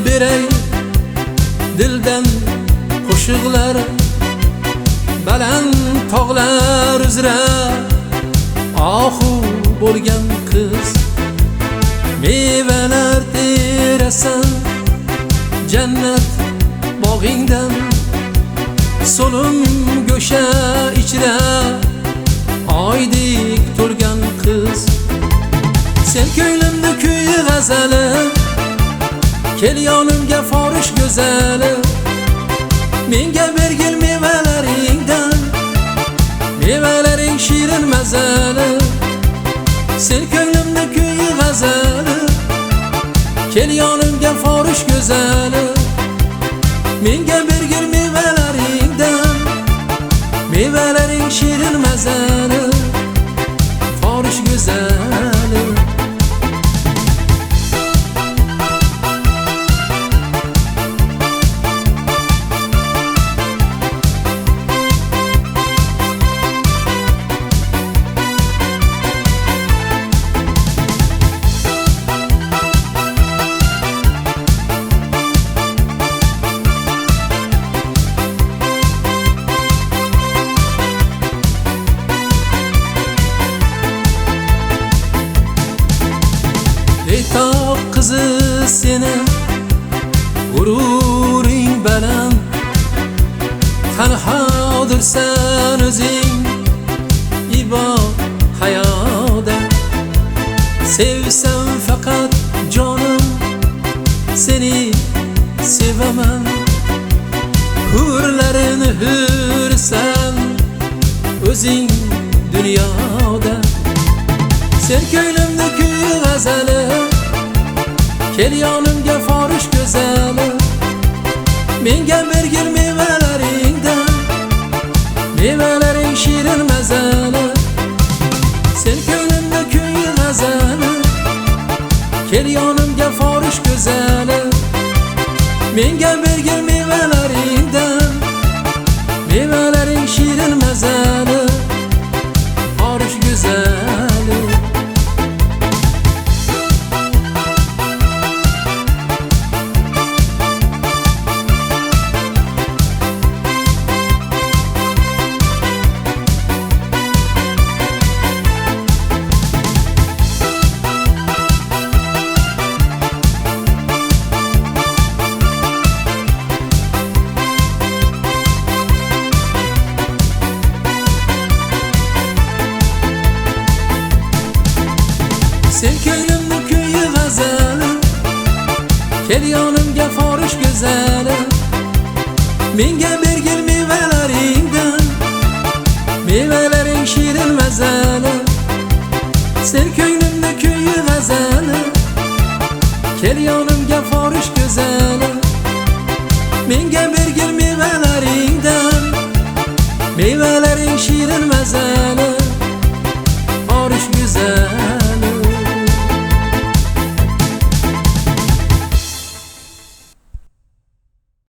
beray dildan qo'shiqlar baland tog'lar uzra ohu bo'lgan qiz mevalar terasan jannat bog'ingdan so'lim go'sha ichra oydek to'lgan qiz sen ko'nglimda kuyi g'azali kel yonimga forish go'zali menga bergil mevalaringdan mevalaring shirin mazali sen ko'nglimda kuyi g'azali kel yonimga forish go'zali menga bergil mevalaringdan mevalaring shirin mazali forish go'zali Betoq qizi seni g'ururing baland tanhodirsan o'zing ibo hayoda sevsam faqat jonim seni sevaman hurlarini hursan o'zing dunyoda sen ko'nglimda kuyi g'azali kel yonimga forish go'zali menga bergil mevalaringdan mevalaring shirin mazali sen ko'nglimda kuyi g'azali kel yonimga forish go'zali menga bergil mevalaringdan mevalaring shirin mazali forish go'zali sen ko'nglimda kuyi g'azali kel yonimga forish go'zali menga bergil mevalaringdan mevalaring shirin mazali sen ko'nglimda kuyi g'azali kel yonimga forish go'zali menga bergil mevalaringdan mevalaring shirin mazali forish go'zali